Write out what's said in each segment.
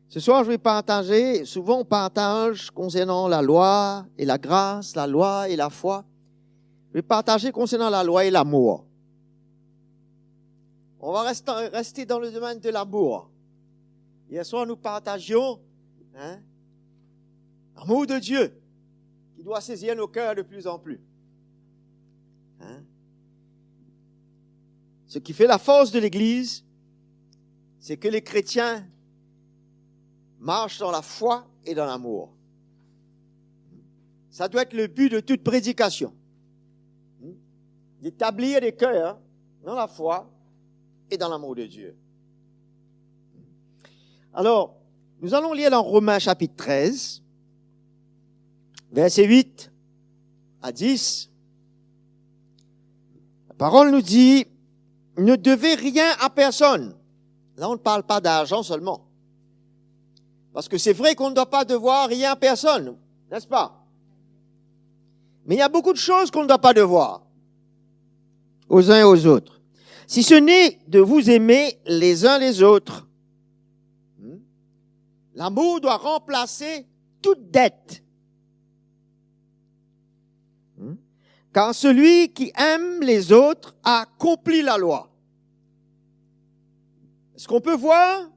Ce soir, je vais partager, souvent on partage concernant la loi et la grâce, la loi et la foi. Je vais partager concernant la loi et l'amour. On va rester dans le domaine de l'amour. Hier soir, nous partagions l'amour de Dieu qui doit saisir nos cœurs de plus en plus. Ce qui fait la force de l'Église, c'est que les chrétiens marchent dans la foi et dans l'amour. Ça doit être le but de toute prédication. D'établir des cœurs dans la foi et dans l'amour de Dieu. Alors, nous allons lire dans Romains chapitre 13, versets 8 à 10. La parole nous dit, ne devez rien à personne. Là, on ne parle pas d'argent seulement. Parce que c'est vrai qu'on ne doit pas devoir rien à personne, n'est-ce pas? Mais il y a beaucoup de choses qu'on ne doit pas devoir aux uns et aux autres. Si ce n'est de vous aimer les uns les autres, l'amour doit remplacer toute dette. Car celui qui aime les autres a accompli la loi. Est-ce qu'on peut voir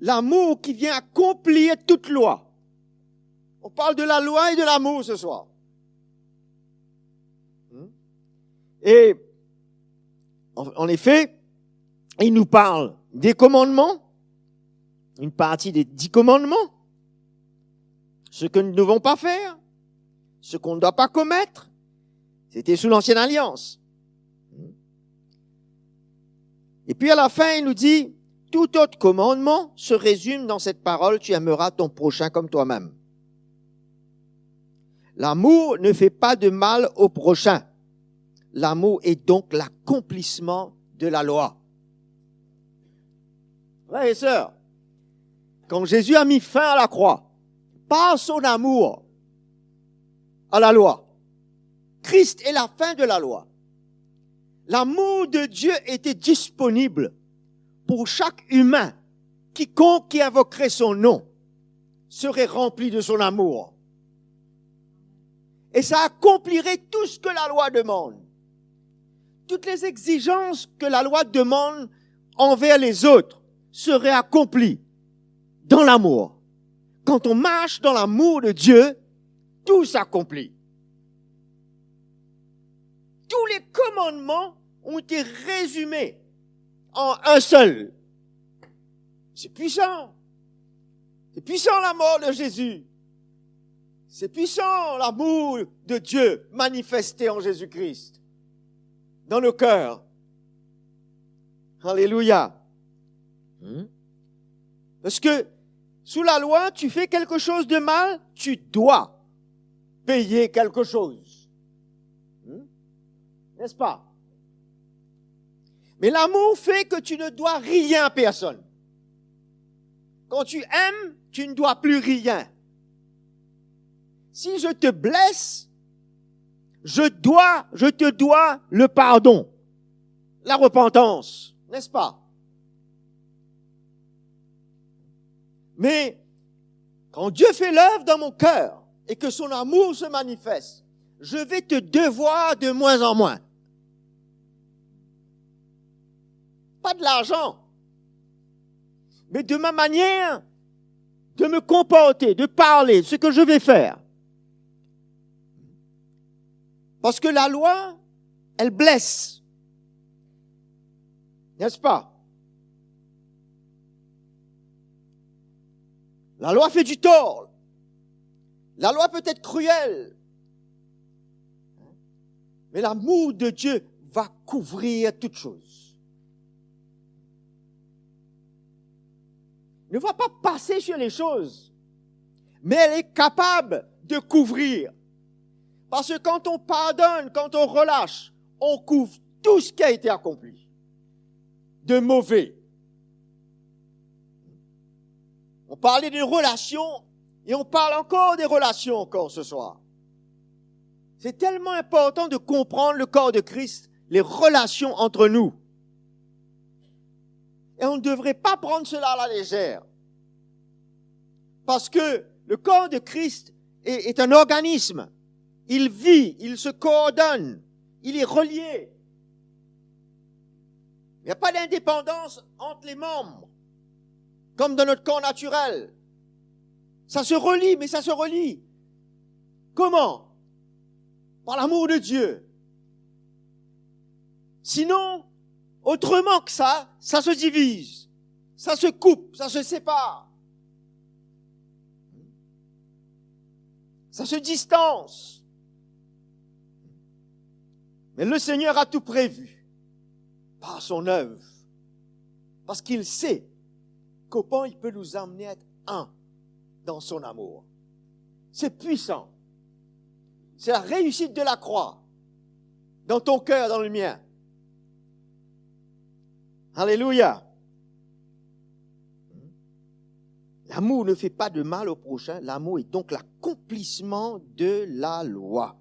l'amour qui vient accomplir toute loi? On parle de la loi et de l'amour ce soir. Et en effet, il nous parle des commandements, une partie des 10 commandements, ce que nous ne devons pas faire, ce qu'on ne doit pas commettre. C'était sous l'ancienne alliance. Et puis à la fin, il nous dit, tout autre commandement se résume dans cette parole, tu aimeras ton prochain comme toi-même. L'amour ne fait pas de mal au prochain. L'amour est donc l'accomplissement de la loi. Frères et sœurs, quand Jésus a mis fin à la croix, par son amour à la loi, Christ est la fin de la loi. L'amour de Dieu était disponible pour chaque humain. Quiconque qui invoquerait son nom serait rempli de son amour. Et ça accomplirait tout ce que la loi demande. Toutes les exigences que la loi demande envers les autres seraient accomplies dans l'amour. Quand on marche dans l'amour de Dieu, tout s'accomplit. Tous les commandements ont été résumés en un seul. C'est puissant. C'est puissant la mort de Jésus. C'est puissant l'amour de Dieu manifesté en Jésus-Christ dans nos cœurs. Alléluia. Parce que sous la loi, tu fais quelque chose de mal, tu dois payer quelque chose. N'est-ce pas? Mais l'amour fait que tu ne dois rien à personne. Quand tu aimes, tu ne dois plus rien. Si je te blesse, je te dois le pardon, la repentance, n'est-ce pas? Mais quand Dieu fait l'œuvre dans mon cœur et que son amour se manifeste, je vais te devoir de moins en moins. Pas de l'argent, mais de ma manière de me comporter, de parler, ce que je vais faire. Parce que la loi, elle blesse. N'est-ce pas? La loi fait du tort. La loi peut être cruelle. Mais l'amour de Dieu va couvrir toutes choses. Ne va pas passer sur les choses, mais elle est capable de couvrir. Parce que quand on pardonne, quand on relâche, on couvre tout ce qui a été accompli de mauvais. On parlait des relations et on parle encore des relations encore ce soir. C'est tellement important de comprendre le corps de Christ, les relations entre nous. Et on ne devrait pas prendre cela à la légère. Parce que le corps de Christ est un organisme. Il vit, il se coordonne, il est relié. Il n'y a pas d'indépendance entre les membres, comme dans notre corps naturel. Ça se relie, mais ça se relie. Comment? Par l'amour de Dieu. Sinon, autrement que ça se divise, ça se coupe, ça se sépare. Ça se distance. Mais le Seigneur a tout prévu par son œuvre. Parce qu'il sait comment il peut nous amener à être un dans son amour. C'est puissant. C'est la réussite de la croix dans ton cœur, dans le mien. Alléluia. L'amour ne fait pas de mal au prochain. L'amour est donc l'accomplissement de la loi.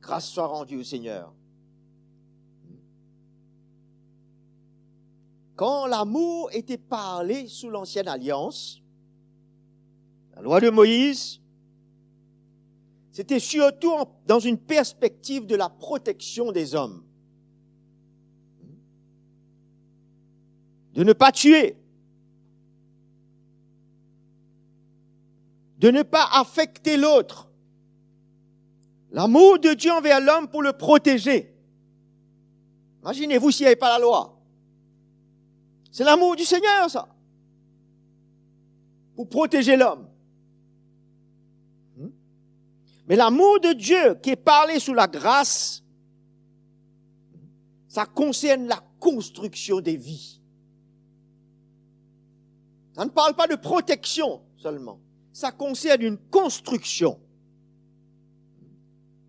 Grâce soit rendue au Seigneur. Quand l'amour était parlé sous l'ancienne alliance, la loi de Moïse, c'était surtout dans une perspective de la protection des hommes. De ne pas tuer. De ne pas affecter l'autre. L'amour de Dieu envers l'homme pour le protéger. Imaginez-vous s'il n'y avait pas la loi. C'est l'amour du Seigneur, ça. Pour protéger l'homme. Mais l'amour de Dieu qui est parlé sous la grâce, ça concerne la construction des vies. Ça ne parle pas de protection seulement. Ça concerne une construction.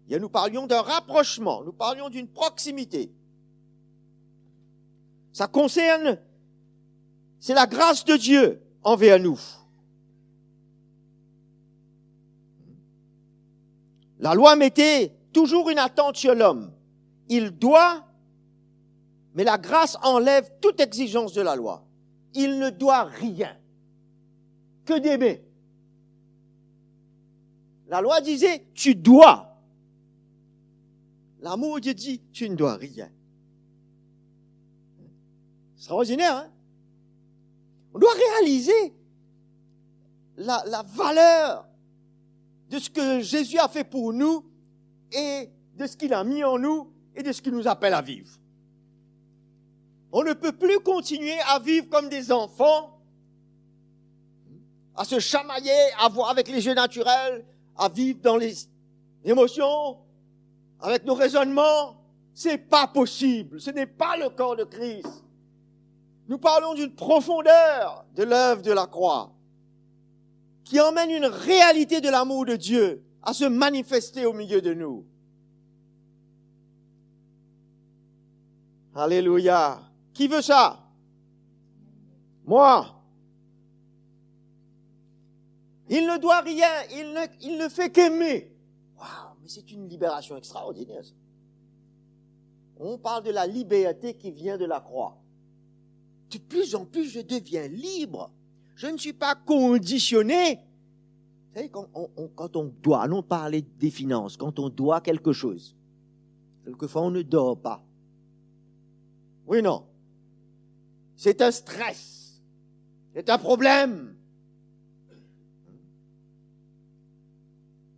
Et nous parlions d'un rapprochement, nous parlions d'une proximité. Ça concerne, c'est la grâce de Dieu envers nous. La loi mettait toujours une attente sur l'homme. Il doit, mais la grâce enlève toute exigence de la loi. Il ne doit rien que d'aimer. La loi disait, tu dois. L'amour de Dieu dit, tu ne dois rien. C'est extraordinaire, hein? On doit réaliser la valeur de ce que Jésus a fait pour nous et de ce qu'il a mis en nous et de ce qu'il nous appelle à vivre. On ne peut plus continuer à vivre comme des enfants, à se chamailler, à voir avec les yeux naturels, à vivre dans les émotions, avec nos raisonnements. C'est pas possible. Ce n'est pas le corps de Christ. Nous parlons d'une profondeur de l'œuvre de la croix qui emmène une réalité de l'amour de Dieu à se manifester au milieu de nous. Alléluia. Qui veut ça? Moi. Il ne doit rien, il ne fait qu'aimer. Waouh, mais c'est une libération extraordinaire. Ça. On parle de la liberté qui vient de la croix. De plus en plus, je deviens libre. Je ne suis pas conditionné. Vous savez, quand on doit, allons parler des finances, quand on doit quelque chose, quelquefois on ne dort pas. Oui, non. C'est un stress. C'est un problème.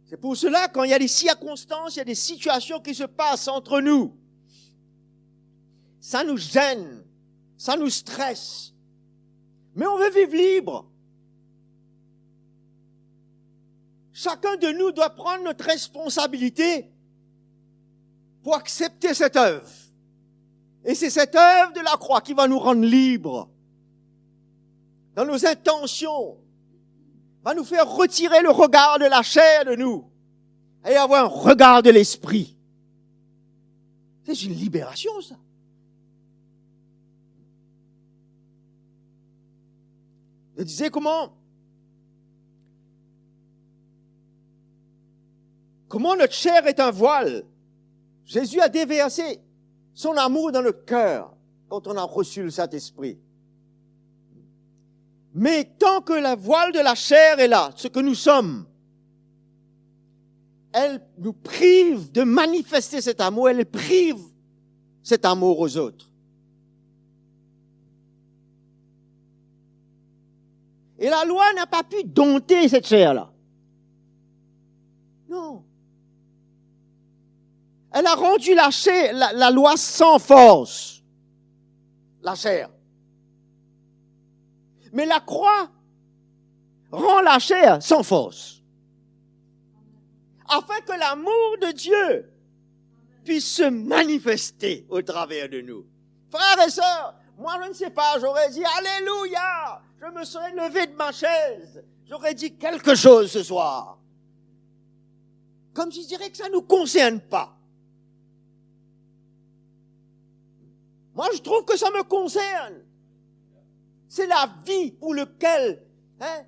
C'est pour cela, quand il y a des circonstances, il y a des situations qui se passent entre nous, ça nous gêne, ça nous stresse. Mais on veut vivre libre. Chacun de nous doit prendre notre responsabilité pour accepter cette œuvre. Et c'est cette œuvre de la croix qui va nous rendre libres. Dans nos intentions, va nous faire retirer le regard de la chair de nous et avoir un regard de l'esprit. C'est une libération, ça. Je disais comment notre chair est un voile. Jésus a déversé son amour dans le cœur quand on a reçu le Saint-Esprit. Mais tant que la voile de la chair est là, ce que nous sommes, elle nous prive de manifester cet amour, elle prive cet amour aux autres. Et la loi n'a pas pu dompter cette chair-là. Non. Elle a rendu la loi sans force. La chair. Mais la croix rend la chair sans force. Afin que l'amour de Dieu puisse se manifester au travers de nous. Frères et sœurs, moi je ne sais pas, j'aurais dit Alléluia, je me serais levé de ma chaise, j'aurais dit quelque chose ce soir. Comme si je dirais que ça ne nous concerne pas. Moi je trouve que ça me concerne. C'est la vie pour laquelle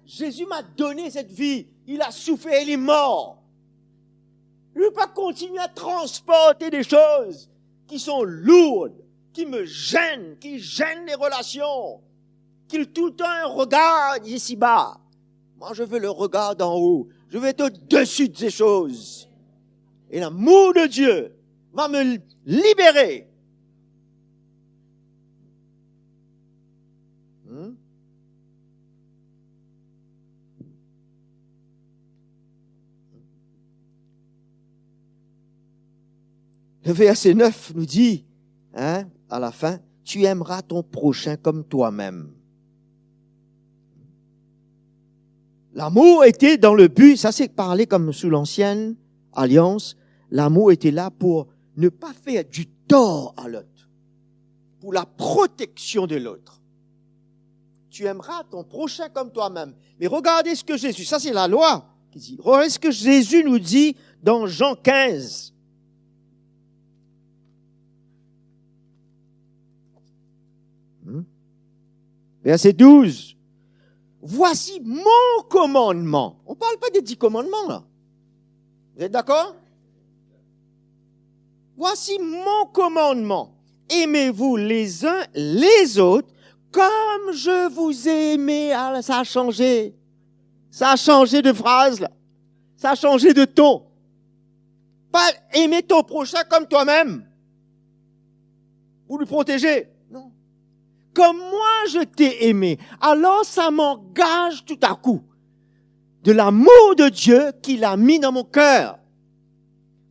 Jésus m'a donné cette vie. Il a souffert, il est mort. Je ne veux pas continuer à transporter des choses qui sont lourdes, qui me gênent, qui gênent les relations, qui tout le temps un regard ici-bas. Moi, je veux le regard d'en haut. Je veux être au-dessus de ces choses. Et l'amour de Dieu va me libérer. Le verset 9 nous dit, à la fin, tu aimeras ton prochain comme toi-même. L'amour était dans le but, ça c'est parlé comme sous l'ancienne alliance, l'amour était là pour ne pas faire du tort à l'autre, pour la protection de l'autre. Tu aimeras ton prochain comme toi-même. Mais regardez ce que Jésus, ça c'est la loi qui dit, regardez ce que Jésus nous dit dans Jean 15. Verset 12. Voici mon commandement. On ne parle pas des 10 commandements, là. Vous êtes d'accord? Voici mon commandement. Aimez-vous les uns les autres comme je vous ai aimé. Ah, ça a changé. Ça a changé de phrase, là. Ça a changé de ton. Pas aimer ton prochain comme toi-même. Pour lui protéger. Non. Comme moi je t'ai aimé, alors ça m'engage tout à coup de l'amour de Dieu qu'il a mis dans mon cœur.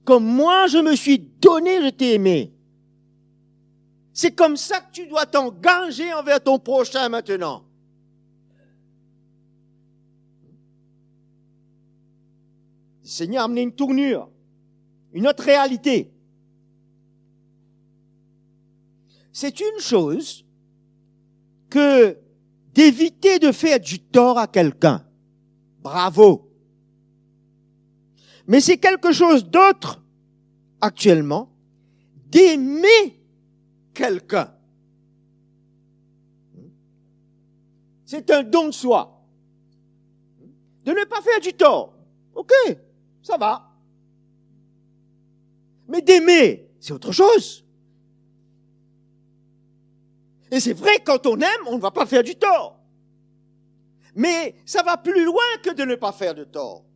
Comme moi je me suis donné, je t'ai aimé. C'est comme ça que tu dois t'engager envers ton prochain maintenant. Le Seigneur a amené une tournure, une autre réalité. C'est une chose que d'éviter de faire du tort à quelqu'un. Bravo. Mais c'est quelque chose d'autre, actuellement, d'aimer quelqu'un. C'est un don de soi. De ne pas faire du tort. Ok, ça va. Mais d'aimer, c'est autre chose. Et c'est vrai, quand on aime, on ne va pas faire du tort. Mais ça va plus loin que de ne pas faire de tort.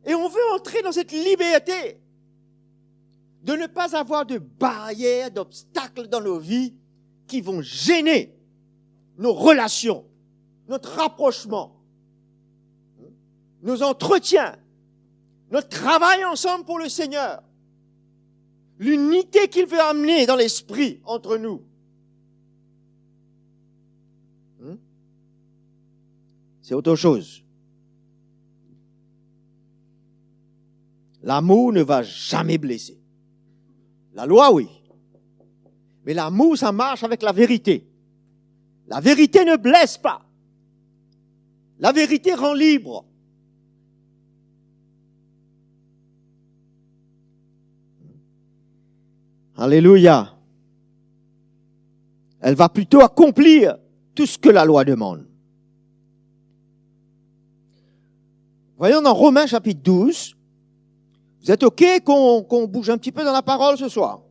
Et on veut entrer dans cette liberté de ne pas avoir de barrières, d'obstacles dans nos vies qui vont gêner nos relations, notre rapprochement, nos entretiens, notre travail ensemble pour le Seigneur. L'unité qu'il veut amener dans l'esprit entre nous. C'est autre chose. L'amour ne va jamais blesser. La loi, oui. Mais l'amour, ça marche avec la vérité. La vérité ne blesse pas. La vérité rend libre. Alléluia. Elle va plutôt accomplir tout ce que la loi demande. Voyons dans Romains chapitre 12. Vous êtes OK qu'on bouge un petit peu dans la parole ce soir?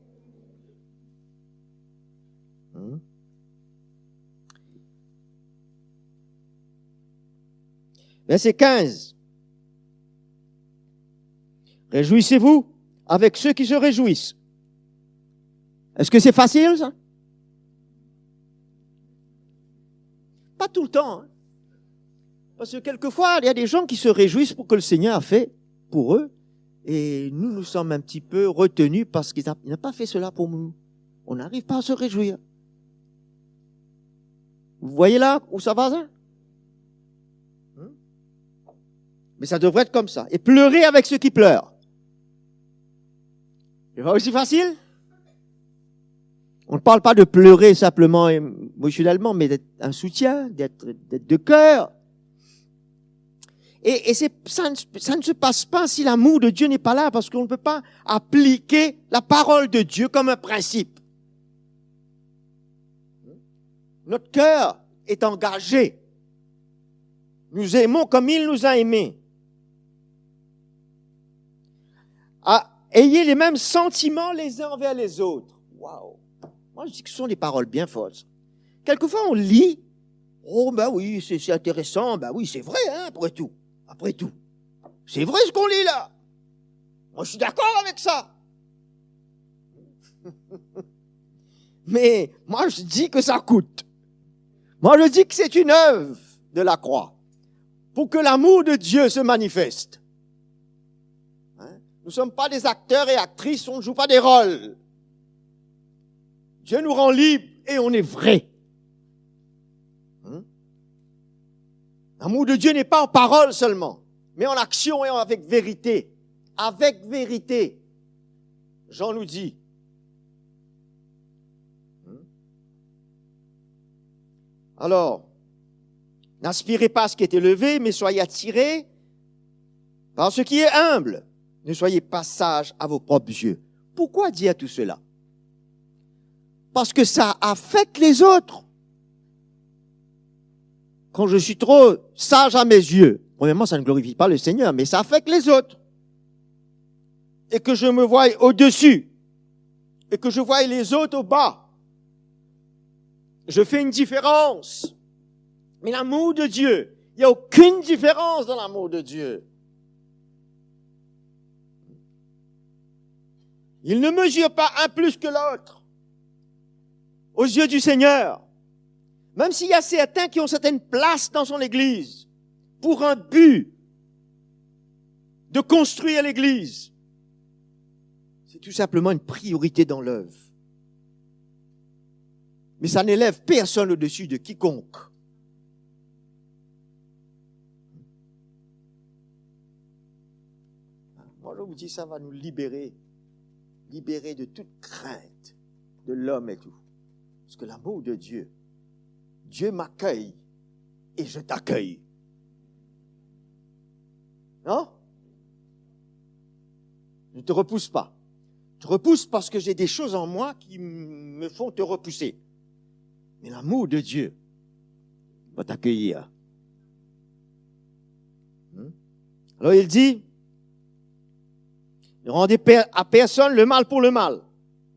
Verset 15. Réjouissez-vous avec ceux qui se réjouissent. Est-ce que c'est facile, ça? Pas tout le temps. Hein? Parce que quelquefois, il y a des gens qui se réjouissent pour ce que le Seigneur a fait pour eux. Et nous sommes un petit peu retenus parce qu'il n'a pas fait cela pour nous. On n'arrive pas à se réjouir. Vous voyez là où ça va, ça? Mais ça devrait être comme ça. Et pleurer avec ceux qui pleurent. C'est pas aussi facile? On ne parle pas de pleurer simplement émotionnellement, mais d'être un soutien, d'être de cœur. Et ça ne se passe pas si l'amour de Dieu n'est pas là, parce qu'on ne peut pas appliquer la parole de Dieu comme un principe. Notre cœur est engagé. Nous aimons comme il nous a aimés. Ayez les mêmes sentiments les uns envers les autres. Waouh! Moi, je dis que ce sont des paroles bien fausses. Quelquefois, on lit. Oh, ben oui, c'est intéressant. Ben oui, c'est vrai, hein, après tout. Après tout. C'est vrai ce qu'on lit là. Moi, je suis d'accord avec ça. Mais moi, je dis que ça coûte. Moi, je dis que c'est une œuvre de la croix pour que l'amour de Dieu se manifeste. Hein? Nous ne sommes pas des acteurs et actrices, on ne joue pas des rôles. Dieu nous rend libres et on est vrai. Hein? L'amour de Dieu n'est pas en parole seulement, mais en action et avec vérité. Avec vérité. Jean nous dit. Alors, n'aspirez pas à ce qui est élevé, mais soyez attirés par ce qui est humble. Ne soyez pas sages à vos propres yeux. Pourquoi dire tout cela? Parce que ça affecte les autres. Quand je suis trop sage à mes yeux, premièrement, ça ne glorifie pas le Seigneur, mais ça affecte les autres. Et que je me voie au-dessus, et que je voie les autres au bas. Je fais une différence. Mais l'amour de Dieu, il n'y a aucune différence dans l'amour de Dieu. Il ne mesure pas un plus que l'autre aux yeux du Seigneur. Même s'il y a certains qui ont certaines places dans son église pour un but de construire l'église, c'est tout simplement une priorité dans l'œuvre. Mais ça n'élève personne au-dessus de quiconque. Moi, je vous dis, ça va nous libérer de toute crainte de l'homme et tout. Parce que l'amour de Dieu, Dieu m'accueille et je t'accueille. Non? Ne te repousse pas. Je te repousse parce que j'ai des choses en moi qui me font te repousser. Mais l'amour de Dieu va t'accueillir. Alors il dit, ne rendez à personne le mal pour le mal.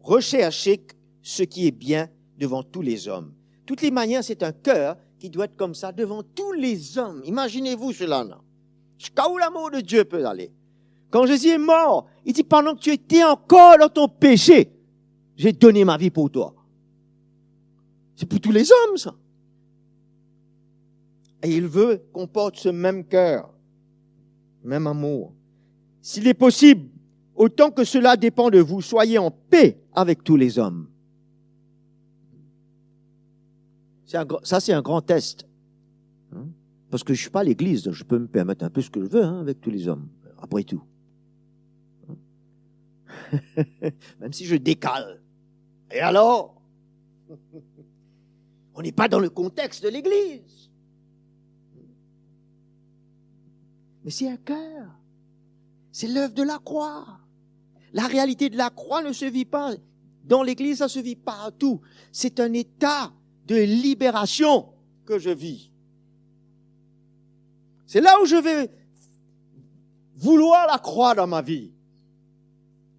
Recherchez ce qui est bien devant tous les hommes. Toutes les manières, c'est un cœur qui doit être comme ça devant tous les hommes. Imaginez-vous cela. Jusqu'à où l'amour de Dieu peut aller. Quand Jésus est mort, il dit, pendant que tu étais encore dans ton péché, j'ai donné ma vie pour toi. C'est pour tous les hommes, ça. Et il veut qu'on porte ce même cœur, même amour. S'il est possible, autant que cela dépend de vous, soyez en paix avec tous les hommes. Ça, c'est un grand test. Parce que je ne suis pas à l'église, je peux me permettre un peu ce que je veux avec tous les hommes, après tout. Même si je décale. Et alors? On n'est pas dans le contexte de l'église. Mais c'est un cœur. C'est l'œuvre de la croix. La réalité de la croix ne se vit pas dans l'église, ça se vit partout. C'est un état de libération que je vis. C'est là où je vais vouloir la croix dans ma vie.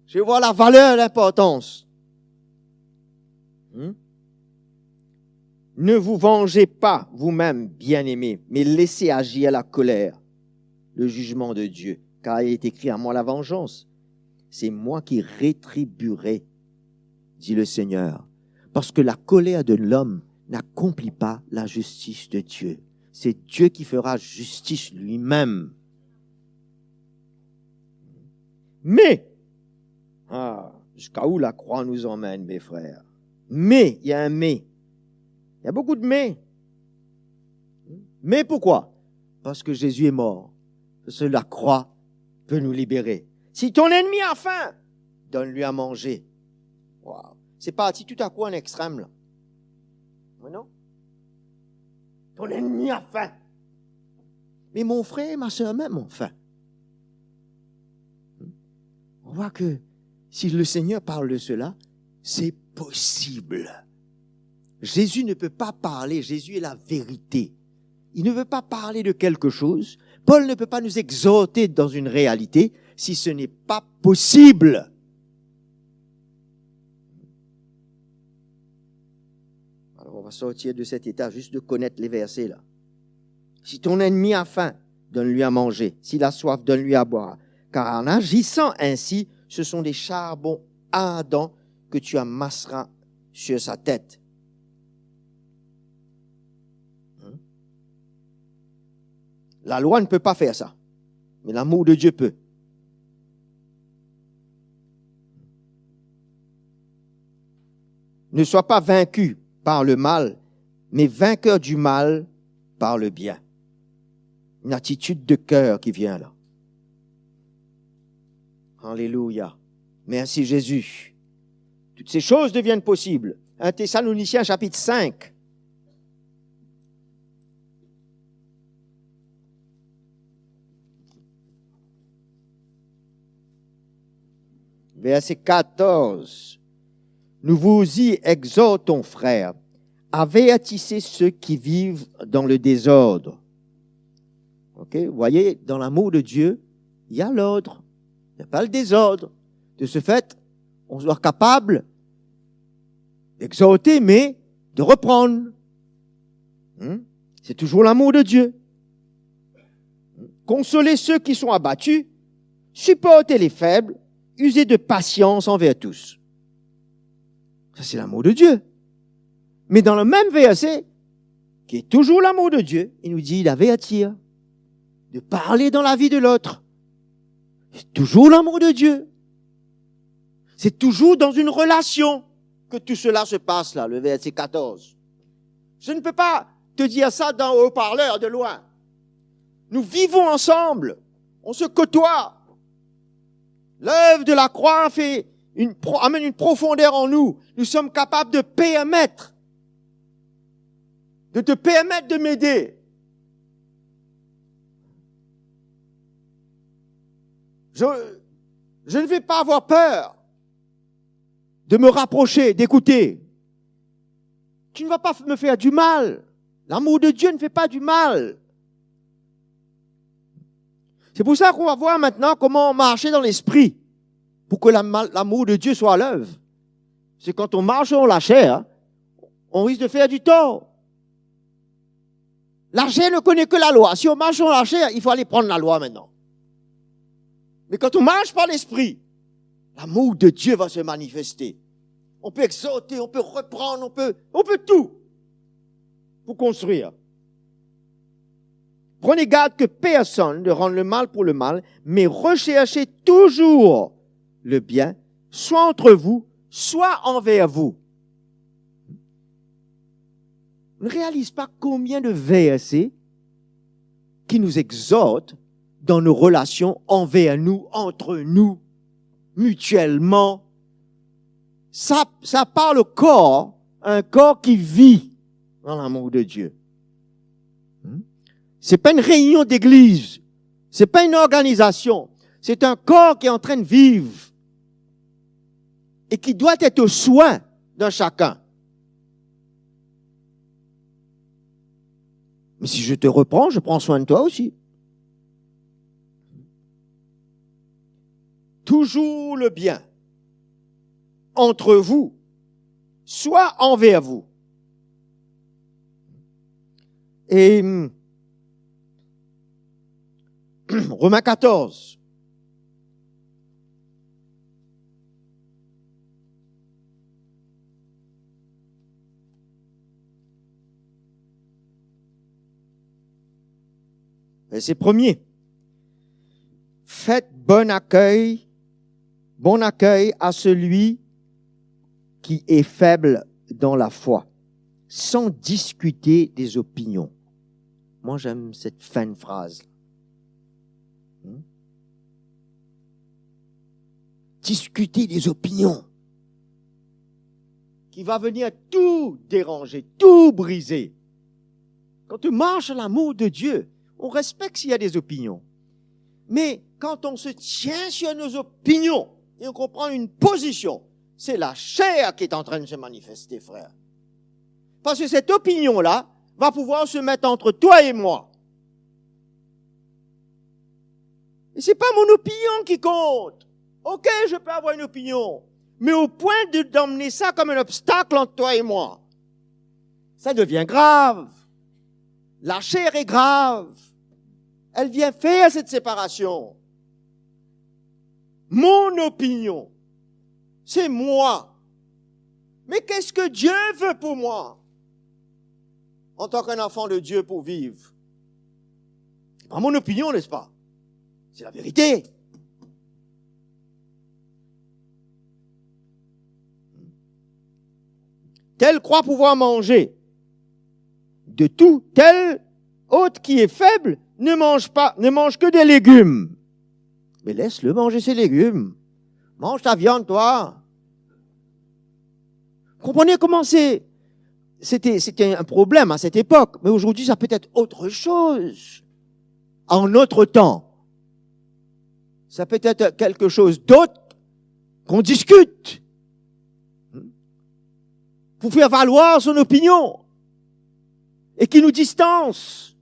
Je vois la valeur, l'importance. Ne vous vengez pas vous-même, bien-aimés, mais laissez agir la colère. le jugement de Dieu, car il est écrit à moi la vengeance. C'est moi qui rétribuerai, dit le Seigneur, parce que la colère de l'homme n'accomplit pas la justice de Dieu. C'est Dieu qui fera justice lui-même. Mais, jusqu'à où la croix nous emmène, mes frères? Mais, il y a un mais. Il y a beaucoup de mais. Mais pourquoi? Parce que Jésus est mort. Parce que la croix peut nous libérer. Si ton ennemi a faim, donne-lui à manger. Wow. C'est parti tout à coup en extrême, là. Mais non? Ton ennemi a faim. Mais mon frère et ma soeur même ont faim. On voit que si le Seigneur parle de cela, c'est possible. Jésus ne peut pas parler, Jésus est la vérité. Il ne veut pas parler de quelque chose. Paul ne peut pas nous exhorter dans une réalité si ce n'est pas possible. Alors on va sortir de cet état juste de connaître les versets là. Si ton ennemi a faim, donne-lui à manger. S'il a soif, donne-lui à boire. Car en agissant ainsi, ce sont des charbons ardents que tu amasseras sur sa tête. La loi ne peut pas faire ça, mais l'amour de Dieu peut. Ne sois pas vaincu par le mal, mais vainqueur du mal par le bien. Une attitude de cœur qui vient là. Alléluia. Merci Jésus. Toutes ces choses deviennent possibles. 1 Thessaloniciens chapitre 5. Verset 14. Nous vous y exhortons, frères, avertissez ceux qui vivent dans le désordre. Ok, vous voyez, dans l'amour de Dieu, il y a l'ordre, il n'y a pas le désordre. De ce fait, on soit capable d'exhorter, mais de reprendre. C'est toujours l'amour de Dieu. Consolez ceux qui sont abattus, supportez les faibles, usez de patience envers tous. Ça, c'est l'amour de Dieu. Mais dans le même verset, qui est toujours l'amour de Dieu, il nous dit d'avertir, de parler dans la vie de l'autre. C'est toujours l'amour de Dieu. C'est toujours dans une relation que tout cela se passe là, le verset 14. Je ne peux pas te dire ça dans un haut-parleur de loin. Nous vivons ensemble. On se côtoie. L'œuvre de la croix amène une profondeur en nous. Nous sommes capables de permettre, de te permettre de m'aider. Je ne vais pas avoir peur de me rapprocher, d'écouter. Tu ne vas pas me faire du mal. L'amour de Dieu ne fait pas du mal. C'est pour ça qu'on va voir maintenant comment marcher dans l'esprit pour que l'amour de Dieu soit à l'œuvre. C'est quand on marche dans la chair, on risque de faire du tort. La chair ne connaît que la loi. Si on marche dans la chair, il faut aller prendre la loi maintenant. Mais quand on marche par l'esprit, l'amour de Dieu va se manifester. On peut exhorter, on peut reprendre, on peut tout pour construire. Prenez garde que personne ne rende le mal pour le mal, mais recherchez toujours le bien, soit entre vous, soit envers vous. On ne réalise pas combien de versets qui nous exhortent dans nos relations envers nous, entre nous, mutuellement. Ça parle au corps, un corps qui vit dans l'amour de Dieu. C'est pas une réunion d'église, c'est pas une organisation, c'est un corps qui est en train de vivre et qui doit être au soin d'un chacun. Mais si je te reprends, je prends soin de toi aussi. Toujours le bien entre vous, soit envers vous. Et Romains 14. Verset 1er. Faites bon accueil à celui qui est faible dans la foi, sans discuter des opinions. Moi, j'aime cette fin de phrase. Discuter des opinions qui va venir tout déranger, tout briser. Quand tu marches à l'amour de Dieu, on respecte s'il y a des opinions. Mais quand on se tient sur nos opinions et on comprend une position, c'est la chair qui est en train de se manifester, frère. Parce que cette opinion-là va pouvoir se mettre entre toi et moi. Et c'est pas mon opinion qui compte. Ok, je peux avoir une opinion, mais au point d'emmener ça comme un obstacle entre toi et moi, ça devient grave. La chair est grave. Elle vient faire cette séparation. Mon opinion, c'est moi. Mais qu'est-ce que Dieu veut pour moi en tant qu'un enfant de Dieu pour vivre? C'est pas mon opinion, n'est-ce pas? C'est la vérité. Tel croit pouvoir manger de tout, tel autre qui est faible ne mange que des légumes. Mais laisse-le manger ses légumes. Mange ta viande, toi. Comprenez comment c'était un problème à cette époque, mais aujourd'hui ça peut être autre chose. En notre temps, ça peut être quelque chose d'autre qu'on discute pour faire valoir son opinion et qui nous distance.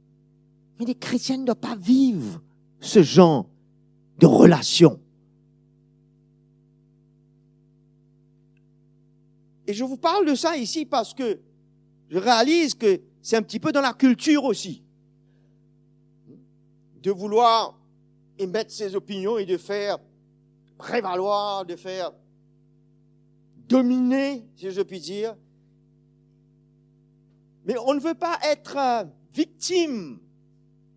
Mais les chrétiens ne doivent pas vivre ce genre de relation. Et je vous parle de ça ici parce que je réalise que c'est un petit peu dans la culture aussi. De vouloir émettre ses opinions et de faire prévaloir, de faire dominer, si je puis dire. Mais on ne veut pas être victime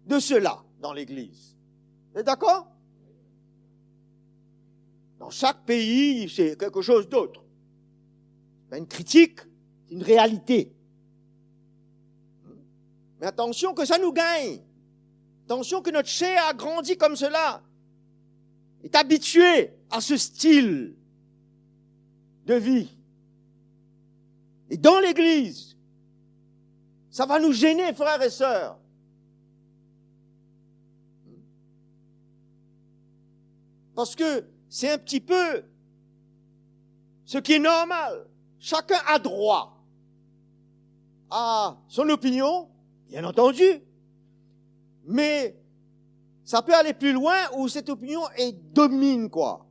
de cela dans l'Église. Vous êtes d'accord? Dans chaque pays, c'est quelque chose d'autre. C'est une critique, c'est une réalité. Mais attention que ça nous gagne. Attention que notre chair a grandi comme cela, est habituée à ce style de vie. Et dans l'Église, ça va nous gêner, frères et sœurs. Parce que c'est un petit peu ce qui est normal. Chacun a droit à son opinion, bien entendu. Mais ça peut aller plus loin où cette opinion domine, quoi.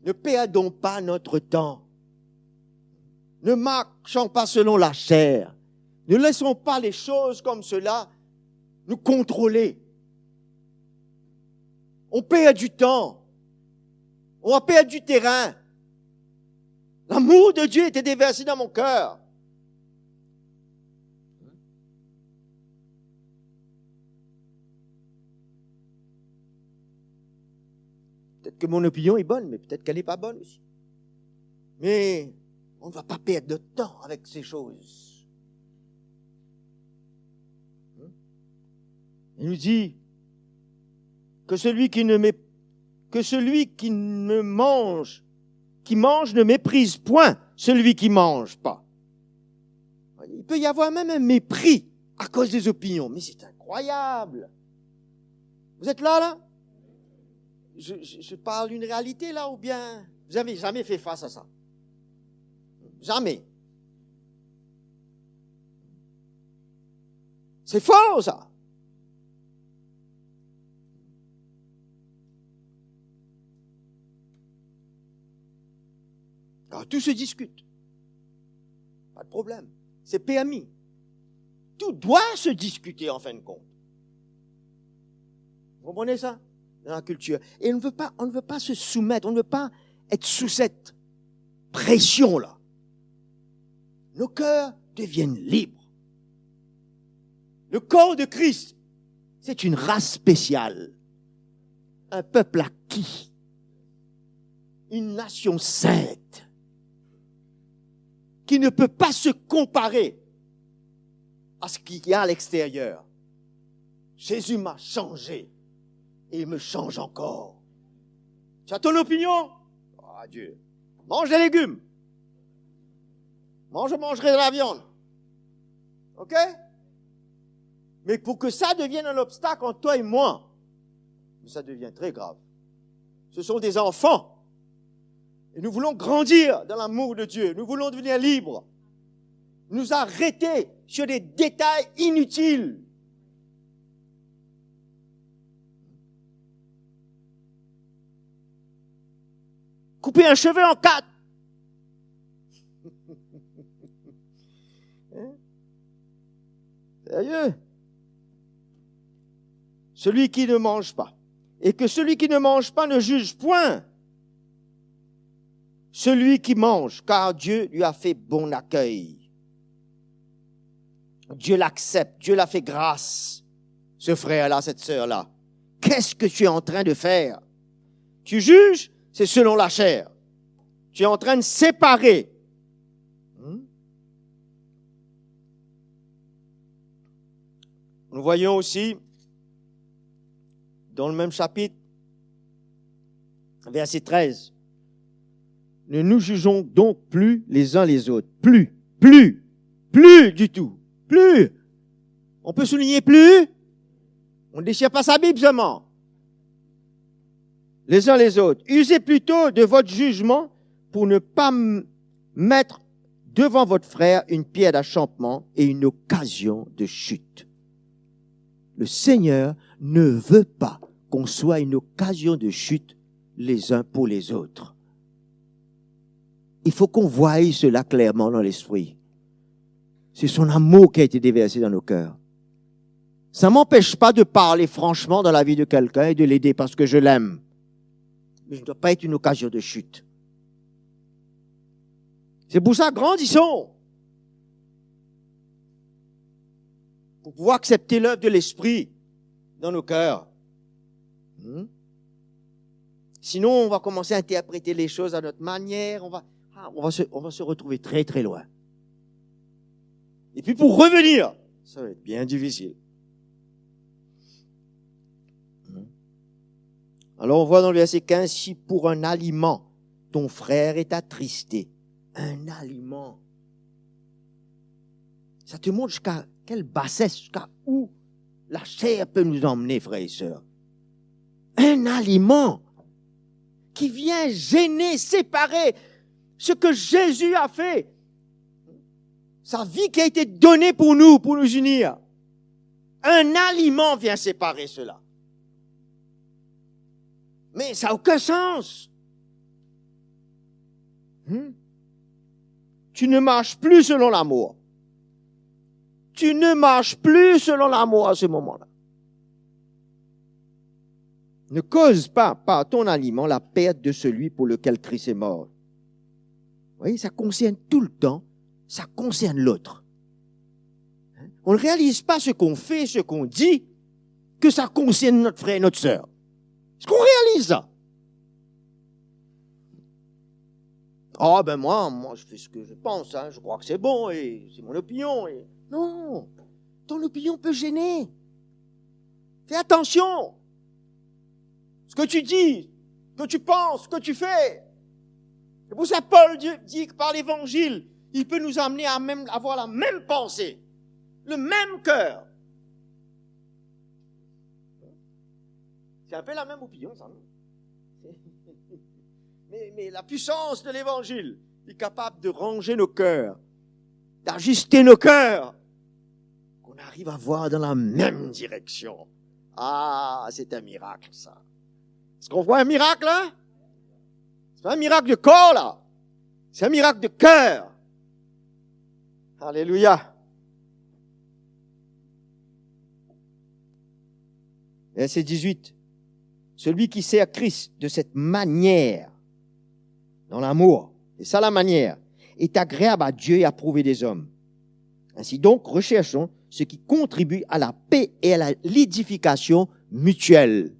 Ne perdons pas notre temps. Ne marchons pas selon la chair. Ne laissons pas les choses comme cela nous contrôler. On perd du temps. On va perdre du terrain. L'amour de Dieu était déversé dans mon cœur. Peut-être que mon opinion est bonne, mais peut-être qu'elle n'est pas bonne aussi. Mais on ne va pas perdre de temps avec ces choses. Il nous dit que celui qui mange ne méprise point celui qui mange pas. Il peut y avoir même un mépris à cause des opinions, mais c'est incroyable. Vous êtes là? Je parle d'une réalité là ou bien vous n'avez jamais fait face à ça? Jamais. C'est faux ça. Alors tout se discute. Pas de problème. C'est permis. tout doit se discuter en fin de compte. Vous comprenez ça? Dans la culture. Et on ne veut pas se soumettre, on ne veut pas être sous cette pression-là. Nos cœurs deviennent libres. Le corps de Christ, c'est une race spéciale. Un peuple acquis. Une nation sainte. Qui ne peut pas se comparer à ce qu'il y a à l'extérieur. Jésus m'a changé. Et il me change encore. Tu as ton opinion? Oh Dieu. Mange des légumes. Moi, je mangerai de la viande. OK? Mais pour que ça devienne un obstacle entre toi et moi, ça devient très grave. Ce sont des enfants. Et nous voulons grandir dans l'amour de Dieu. Nous voulons devenir libres. Nous arrêter sur des détails inutiles. Couper un cheveu en 4. Sérieux? Celui qui ne mange pas. Et que celui qui ne mange pas ne juge point. Celui qui mange, car Dieu lui a fait bon accueil. Dieu l'accepte, Dieu l'a fait grâce. Ce frère-là, cette sœur-là. Qu'est-ce que tu es en train de faire? Tu juges? C'est selon la chair. Tu es en train de séparer. Nous voyons aussi, dans le même chapitre, verset 13, ne nous jugeons donc plus les uns les autres. Plus du tout. Plus. On peut souligner plus. On ne déchire pas sa Bible seulement. Les uns les autres. Usez plutôt de votre jugement pour ne pas mettre devant votre frère une pierre d'achoppement et une occasion de chute. Le Seigneur ne veut pas qu'on soit une occasion de chute les uns pour les autres. Il faut qu'on voie cela clairement dans l'esprit. C'est son amour qui a été déversé dans nos cœurs. Ça ne m'empêche pas de parler franchement dans la vie de quelqu'un et de l'aider parce que je l'aime. Mais je ne dois pas être une occasion de chute. C'est pour ça, grandissons. Pour pouvoir accepter l'œuvre de l'Esprit dans nos cœurs. Sinon, on va commencer à interpréter les choses à notre manière. On va se retrouver très, très loin. Et puis pour revenir, ça va être bien difficile. Alors on voit dans le verset 15, si pour un aliment, ton frère est attristé. Un aliment. Ça te montre jusqu'à quelle bassesse, jusqu'à où la chair peut nous emmener, frères et sœurs. Un aliment qui vient gêner, séparer ce que Jésus a fait. Sa vie qui a été donnée pour nous unir. Un aliment vient séparer cela. Mais ça n'a aucun sens. Tu ne marches plus selon l'amour. Tu ne marches plus selon l'amour à ce moment-là. Ne cause pas par ton aliment la perte de celui pour lequel Christ est mort. Vous voyez, ça concerne tout le temps, ça concerne l'autre. On ne réalise pas ce qu'on fait, ce qu'on dit, que ça concerne notre frère et notre sœur. Est-ce qu'on réalise ça? Ah ben moi je fais ce que je pense, je crois que c'est bon et c'est mon opinion. Non, ton opinion peut gêner. Fais attention. Ce que tu dis, ce que tu penses, ce que tu fais. C'est pour ça que Paul dit que par l'évangile, il peut nous amener à avoir la même pensée, le même cœur. C'est un peu la même opinion, ça, non? Mais la puissance de l'évangile est capable de ranger nos cœurs, d'ajuster nos cœurs, qu'on arrive à voir dans la même direction. Ah, c'est un miracle, ça. Est-ce qu'on voit un miracle, là? C'est pas un miracle de corps, là. C'est un miracle de cœur. Alléluia. Verset 18. Celui qui sert Christ de cette manière, dans l'amour, c'est ça la manière, est agréable à Dieu et approuvé des hommes. Ainsi donc, recherchons ce qui contribue à la paix et à l'édification mutuelle.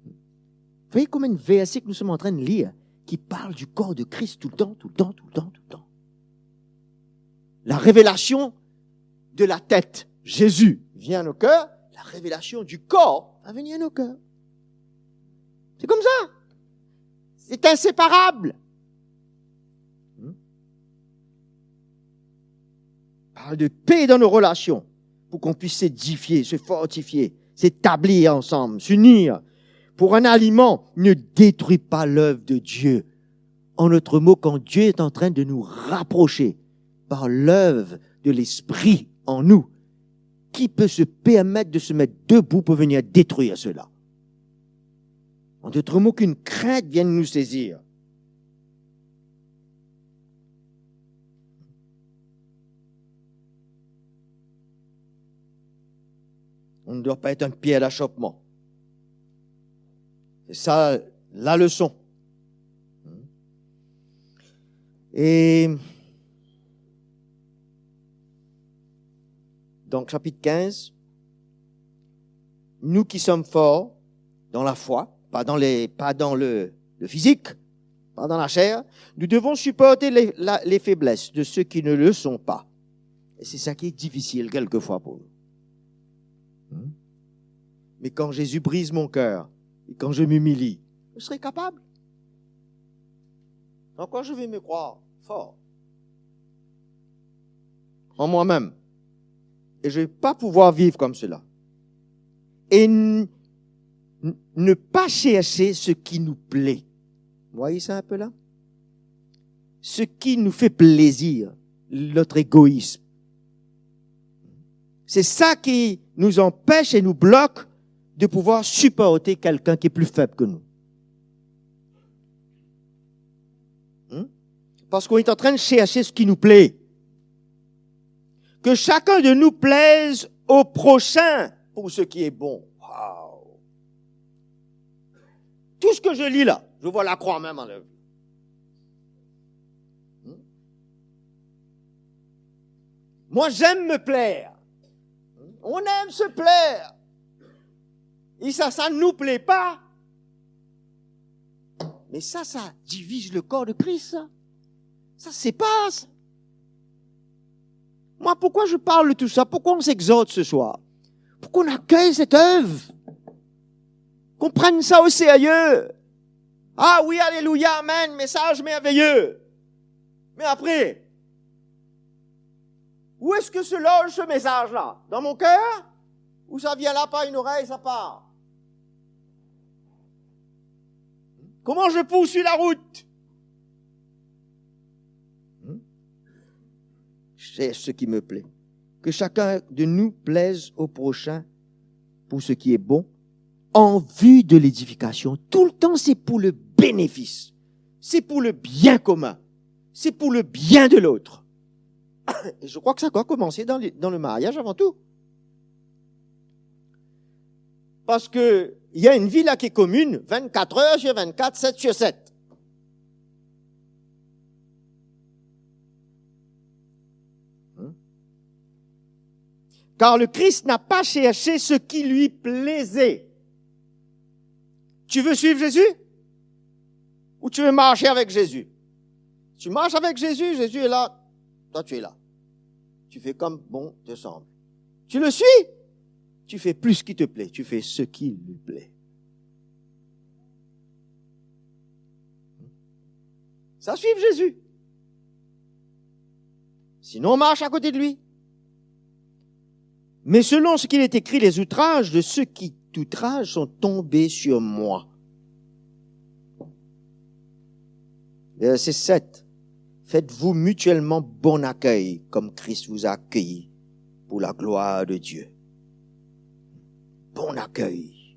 Vous voyez combien de versets que nous sommes en train de lire qui parlent du corps de Christ tout le temps, tout le temps, tout le temps, tout le temps. La révélation de la tête, Jésus, vient à nos cœurs. La révélation du corps va venir à nos cœurs. C'est comme ça. C'est inséparable. Parle de paix dans nos relations pour qu'on puisse s'édifier, se fortifier, s'établir ensemble, s'unir. Pour un aliment, ne détruit pas l'œuvre de Dieu. En autre mot, quand Dieu est en train de nous rapprocher par l'œuvre de l'Esprit en nous, qui peut se permettre de se mettre debout pour venir détruire cela? En d'autres mots, qu'une crainte vienne nous saisir. On ne doit pas être un pied d'achoppement. C'est ça la leçon. Et donc, chapitre 15, nous qui sommes forts dans la foi, pas dans le physique, pas dans la chair, nous devons supporter les faiblesses de ceux qui ne le sont pas. Et c'est ça qui est difficile quelquefois pour nous. Mais quand Jésus brise mon cœur, et quand je m'humilie, je serai capable. En quoi je vais me croire fort en moi-même. Et je ne vais pas pouvoir vivre comme cela. Et ne pas chercher ce qui nous plaît. Vous voyez ça un peu là? Ce qui nous fait plaisir, notre égoïsme. C'est ça qui nous empêche et nous bloque de pouvoir supporter quelqu'un qui est plus faible que nous. Parce qu'on est en train de chercher ce qui nous plaît. Que chacun de nous plaise au prochain pour ce qui est bon. Wow. Tout ce que je lis là, je vois la croix même en œuvre. Moi, j'aime me plaire. On aime se plaire. Et ça ne nous plaît pas. Mais ça divise le corps de Christ, ça. Ça sépare. Moi, pourquoi je parle de tout ça? Pourquoi on s'exhorte ce soir? Pour qu'on accueille cette œuvre. Qu'on prenne ça au sérieux. Ah oui, alléluia, amen, message merveilleux. Mais après, où est-ce que se loge ce message-là? Dans mon cœur? Ou ça vient là par une oreille, ça part? Comment je poursuis la route? C'est ce qui me plaît. Que chacun de nous plaise au prochain pour ce qui est bon, en vue de l'édification. Tout le temps, c'est pour le bénéfice. C'est pour le bien commun. C'est pour le bien de l'autre. Et je crois que ça doit commencer dans le mariage avant tout. Parce que il y a une vie là qui est commune, 24 heures sur 24, 7 sur 7. Car le Christ n'a pas cherché ce qui lui plaisait. Tu veux suivre Jésus? Ou tu veux marcher avec Jésus? Tu marches avec Jésus, Jésus est là, toi tu es là. Tu fais comme bon te semble. Tu le suis? Tu fais plus ce qui te plaît, tu fais ce qui lui plaît. Ça suit Jésus. Sinon on marche à côté de lui. Mais selon ce qu'il est écrit, les outrages de ceux qui t'outragent sont tombés sur moi. Verset 7. Faites-vous mutuellement bon accueil, comme Christ vous a accueilli pour la gloire de Dieu. Bon accueil.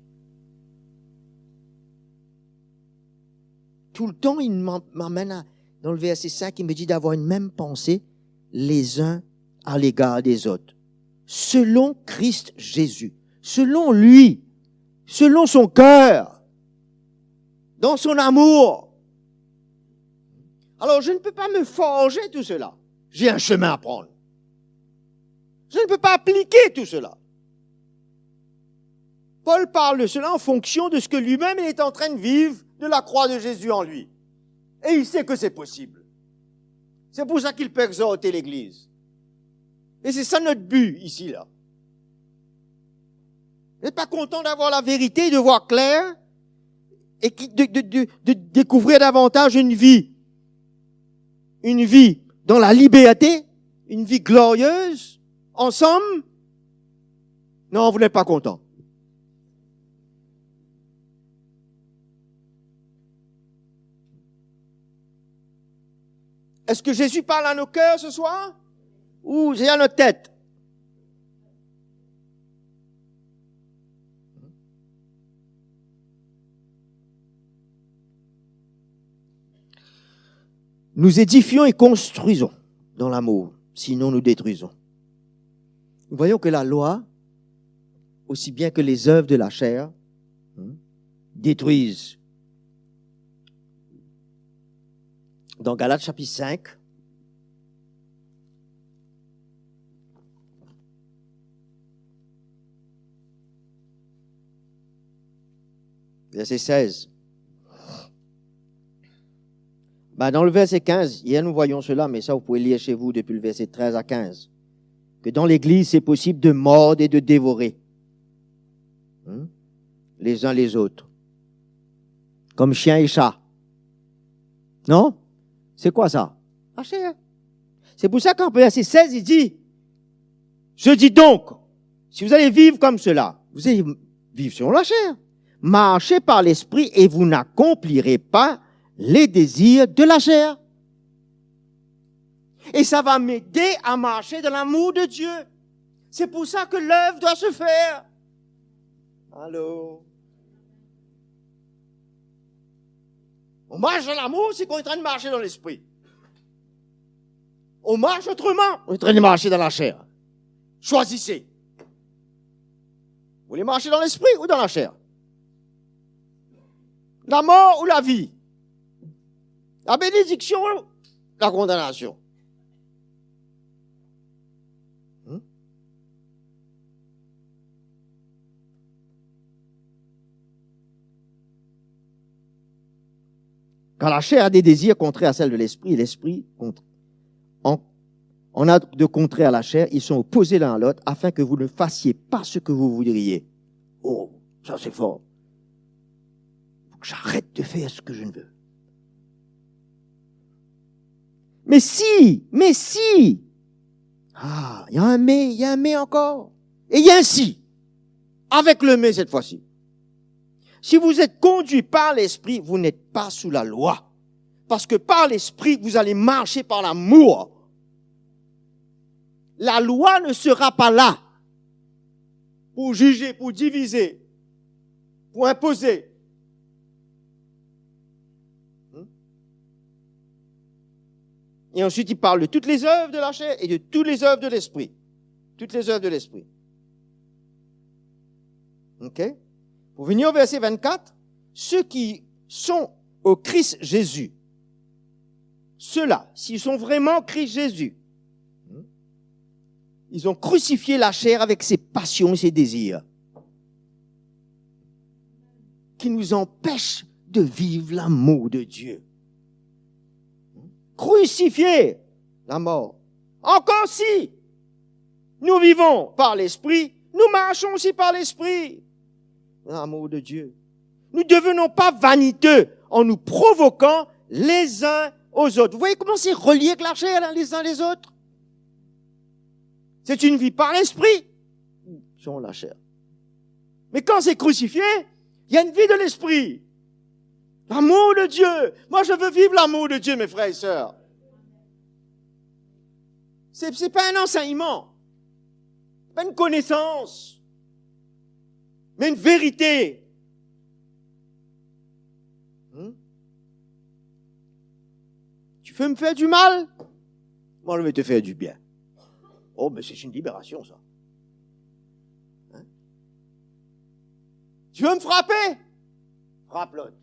Tout le temps, il m'amène dans le verset 5, il me dit d'avoir une même pensée les uns à l'égard des autres. Selon Christ Jésus. selon lui, selon son cœur, dans son amour. Alors, je ne peux pas me forger tout cela. J'ai un chemin à prendre. Je ne peux pas appliquer tout cela. Paul parle de cela en fonction de ce que lui-même il est en train de vivre de la croix de Jésus en lui. Et il sait que c'est possible. C'est pour ça qu'il peut exhorter l'Église. Et c'est ça notre but ici, là. Vous n'êtes pas content d'avoir la vérité, de voir clair, et de découvrir davantage une vie dans la liberté, une vie glorieuse, ensemble? Non, vous n'êtes pas content. Est-ce que Jésus parle à nos cœurs ce soir? Ou c'est à notre tête? Nous édifions et construisons dans l'amour, sinon nous détruisons. Nous voyons que la loi, aussi bien que les œuvres de la chair, détruisent. Dans Galates chapitre 5, verset 16. Dans le verset 15, hier nous voyons cela, mais ça vous pouvez lire chez vous depuis le verset 13 à 15. Que dans l'Église, c'est possible de mordre et de dévorer les uns les autres, comme chien et chat. Non? C'est quoi ça? La chair. C'est pour ça qu'en verset 16, il dit, je dis donc, si vous allez vivre comme cela, vous allez vivre selon la chair. Marchez par l'esprit et vous n'accomplirez pas les désirs de la chair. Et ça va m'aider à marcher dans l'amour de Dieu. C'est pour ça que l'œuvre doit se faire. Allô? On marche dans l'amour, c'est qu'on est en train de marcher dans l'esprit. On marche autrement, on est en train de marcher dans la chair. Choisissez. Vous voulez marcher dans l'esprit ou dans la chair? La mort ou la vie? La bénédiction ou la condamnation? Quand la chair a des désirs contraires à celle de l'esprit, et l'esprit en a de contraires à la chair, ils sont opposés l'un à l'autre afin que vous ne fassiez pas ce que vous voudriez. Oh, ça c'est fort. Faut que j'arrête de faire ce que je ne veux. Mais si, il y a un mais encore. Et il y a un si. Avec le mais cette fois-ci. Si vous êtes conduit par l'esprit, vous n'êtes pas sous la loi. Parce que par l'esprit, vous allez marcher par l'amour. La loi ne sera pas là pour juger, pour diviser, pour imposer. Et ensuite, il parle de toutes les œuvres de la chair et de toutes les œuvres de l'esprit. Toutes les œuvres de l'esprit. OK? Pour venir au verset 24, ceux qui sont au Christ Jésus, ceux-là, s'ils sont vraiment Christ Jésus, ils ont crucifié la chair avec ses passions et ses désirs, qui nous empêchent de vivre l'amour de Dieu. Crucifier la mort. Encore si nous vivons par l'esprit, nous marchons aussi par l'esprit. L'amour de Dieu. Nous ne devenons pas vaniteux en nous provoquant les uns aux autres. Vous voyez comment c'est relié avec la chair, là, les uns les autres? C'est une vie par l'esprit, selon la chair. Mais quand c'est crucifié, il y a une vie de l'esprit. L'amour de Dieu. Moi, je veux vivre l'amour de Dieu, mes frères et sœurs. C'est pas un enseignement. Pas une connaissance. Mais une vérité. Tu veux me faire du mal? Moi, je vais te faire du bien. Oh, mais c'est une libération, ça. Tu veux me frapper? Frappe l'autre.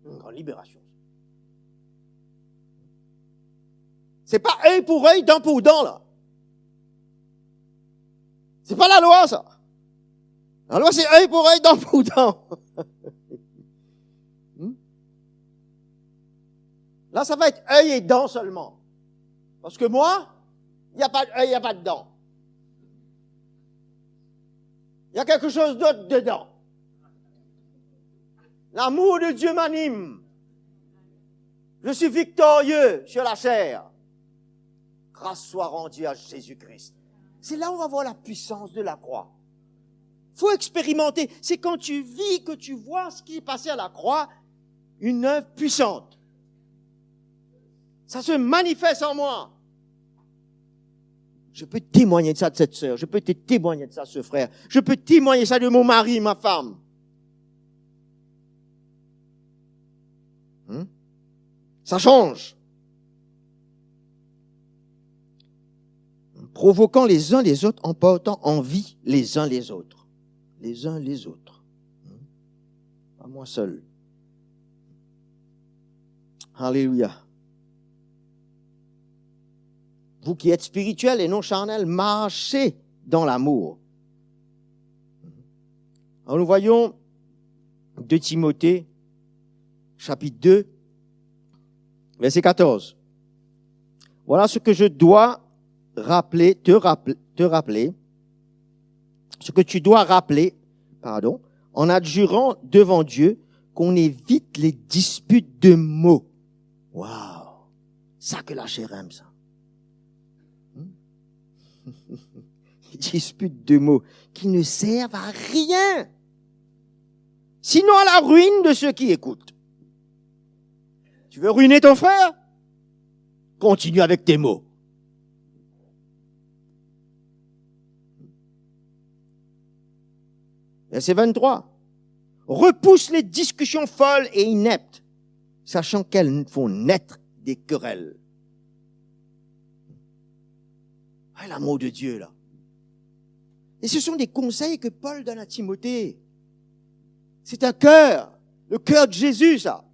Une grande libération. C'est pas œil pour œil, dent pour dent, là. C'est pas la loi, ça. La loi, c'est œil pour œil, dent pour dent. Là, ça va être œil et dent seulement. Parce que moi, il n'y a pas d'œil, il n'y a pas de dent. Il y a quelque chose d'autre dedans. L'amour de Dieu m'anime. Je suis victorieux sur la chair. Grâce soit rendue à Jésus-Christ. C'est là où on va voir la puissance de la croix. Faut expérimenter. C'est quand tu vis que tu vois ce qui est passé à la croix, une œuvre puissante. Ça se manifeste en moi. Je peux témoigner de ça de cette sœur. Je peux te témoigner de ça de ce frère. Je peux témoigner ça de mon mari, ma femme. Ça change. Provoquant les uns les autres en portant envie les uns les autres. Les uns les autres. Pas moi seul. Alléluia. Vous qui êtes spirituels et non charnels, marchez dans l'amour. Alors nous voyons 2 Timothée, chapitre 2, verset 14. Voilà ce que je dois rappeler, te rappeler, ce que tu dois rappeler, en adjurant devant Dieu qu'on évite les disputes de mots. Waouh! Ça que la chair aime, ça. Disputes de mots qui ne servent à rien, sinon à la ruine de ceux qui écoutent. Tu veux ruiner ton frère? Continue avec tes mots. Verset 23. Repousse les discussions folles et ineptes, sachant qu'elles font naître des querelles. Ah, l'amour de Dieu, là. Et ce sont des conseils que Paul donne à Timothée. C'est un cœur, le cœur de Jésus, ça.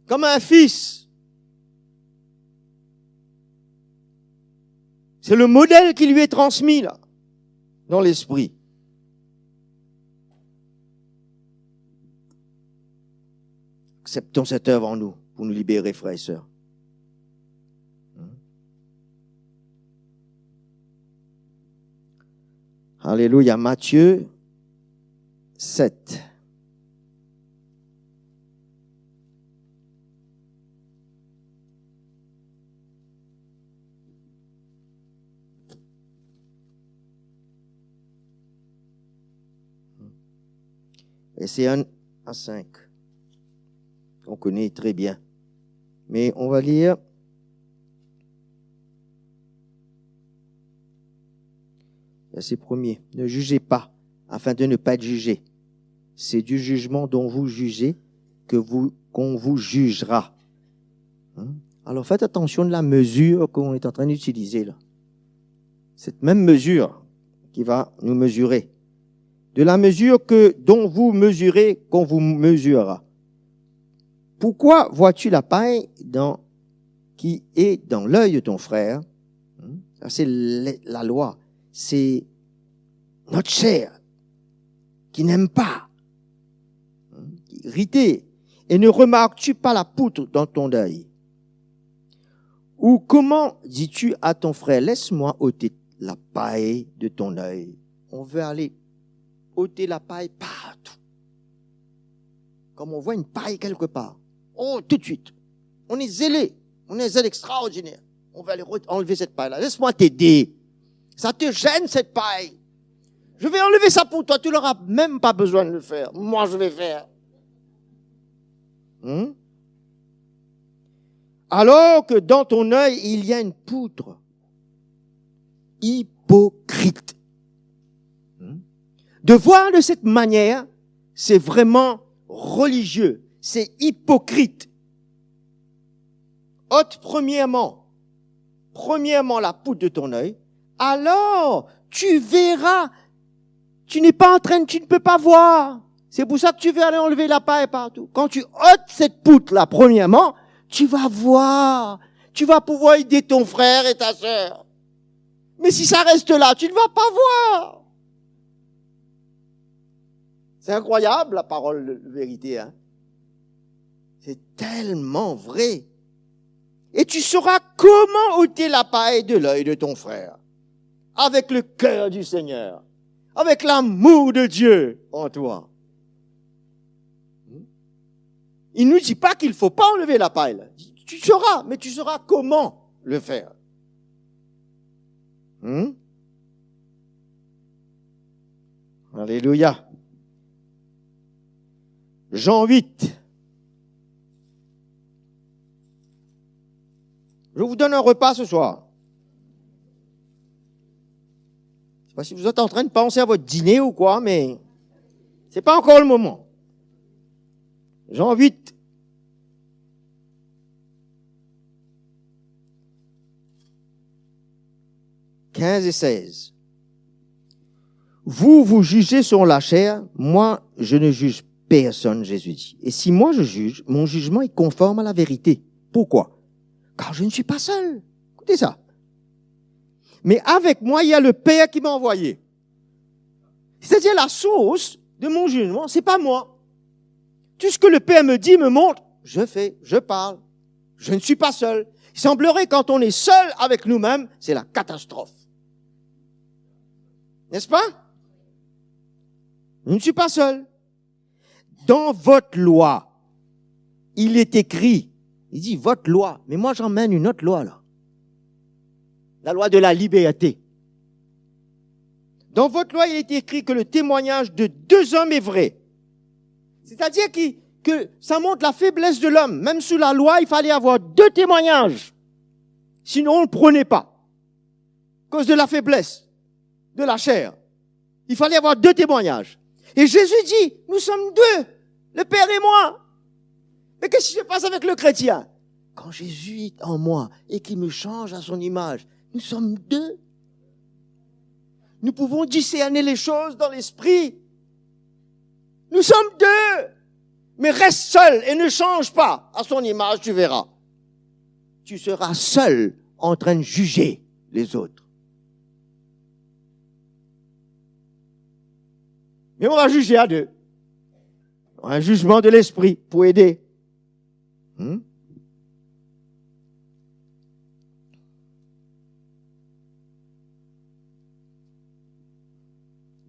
Comme un fils. C'est le modèle qui lui est transmis, là, dans l'esprit. Acceptons cette œuvre en nous pour nous libérer, frères et sœurs. Alléluia. Matthieu 7. Verset 1 à 5. On connaît très bien. Mais on va lire verset 1er. Ne jugez pas, afin de ne pas être jugés. C'est du jugement dont vous jugez qu'on vous jugera. Alors faites attention de la mesure qu'on est en train d'utiliser là. Cette même mesure qui va nous mesurer. De la mesure dont vous mesurez, qu'on vous mesurera. Pourquoi vois-tu la paille qui est dans l'œil de ton frère? Ça, c'est la loi. C'est notre chair qui n'aime pas, qui est irritée. Et ne remarques-tu pas la poutre dans ton œil? Ou comment dis-tu à ton frère, laisse-moi ôter la paille de ton œil? On veut aller ôter la paille partout. Comme on voit une paille quelque part. Oh, tout de suite. On est zélé. On est zélé extraordinaire. On va aller enlever cette paille-là. Laisse-moi t'aider. Ça te gêne, cette paille. Je vais enlever ça pour toi. Tu n'auras même pas besoin de le faire. Moi, je vais faire. Alors que dans ton œil, il y a une poutre. Hypocrite. De voir de cette manière, c'est vraiment religieux. C'est hypocrite. Ôte premièrement la poutre de ton œil. Alors, tu verras Tu n'es pas en train, tu ne peux pas voir. C'est pour ça que tu veux aller enlever la paille partout. Quand tu ôtes cette poutre-là, premièrement, tu vas voir. Tu vas pouvoir aider ton frère et ta sœur. Mais si ça reste là, tu ne vas pas voir. C'est incroyable, la parole de vérité, hein. C'est tellement vrai. Et tu sauras comment ôter la paille de l'œil de ton frère. Avec le cœur du Seigneur. Avec l'amour de Dieu en toi. Il ne nous dit pas qu'il ne faut pas enlever la paille. Tu sauras, mais tu sauras comment le faire. Alléluia. Jean 8. Je vous donne un repas ce soir. Je ne sais pas si vous êtes en train de penser à votre dîner ou quoi, mais c'est pas encore le moment. Jean 8. « 15 et 16. Vous jugez sur la chair, moi je ne juge personne, Jésus dit. Et si moi je juge, mon jugement est conforme à la vérité. Pourquoi? Car je ne suis pas seul. Écoutez ça. Mais avec moi, il y a le Père qui m'a envoyé. C'est-à-dire la source de mon jugement, c'est pas moi. Tout ce que le Père me dit, me montre, je fais, je parle. Je ne suis pas seul. Il semblerait quand on est seul avec nous-mêmes, c'est la catastrophe. N'est-ce pas? Je ne suis pas seul. Dans votre loi, il est écrit, il dit votre loi, mais moi j'emmène une autre loi là. La loi de la liberté. Dans votre loi, il est écrit que le témoignage de deux hommes est vrai. C'est-à-dire que ça montre la faiblesse de l'homme. Même sous la loi, il fallait avoir deux témoignages. Sinon, on ne le prenait pas. À cause de la faiblesse de la chair. Il fallait avoir deux témoignages. Et Jésus dit, nous sommes deux, le Père et moi. Mais qu'est-ce qui se passe avec le chrétien? Quand Jésus est en moi et qu'il me change à son image, nous sommes deux. Nous pouvons discerner les choses dans l'esprit. Nous sommes deux. Mais reste seul et ne change pas à son image, tu verras. Tu seras seul en train de juger les autres. Mais on va juger à deux. Un jugement de l'esprit pour aider.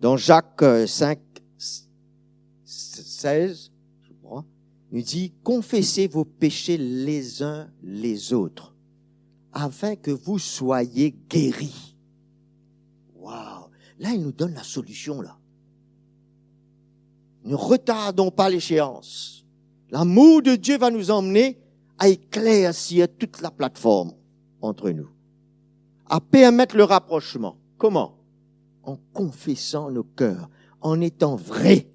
Dans Jacques 5, 16, je crois, il dit, confessez vos péchés les uns les autres, afin que vous soyez guéris. Waouh! Là, il nous donne la solution, là. Ne retardons pas l'échéance. L'amour de Dieu va nous emmener à éclaircir toute la plateforme entre nous, à permettre le rapprochement. Comment? En confessant nos cœurs, en étant vrais,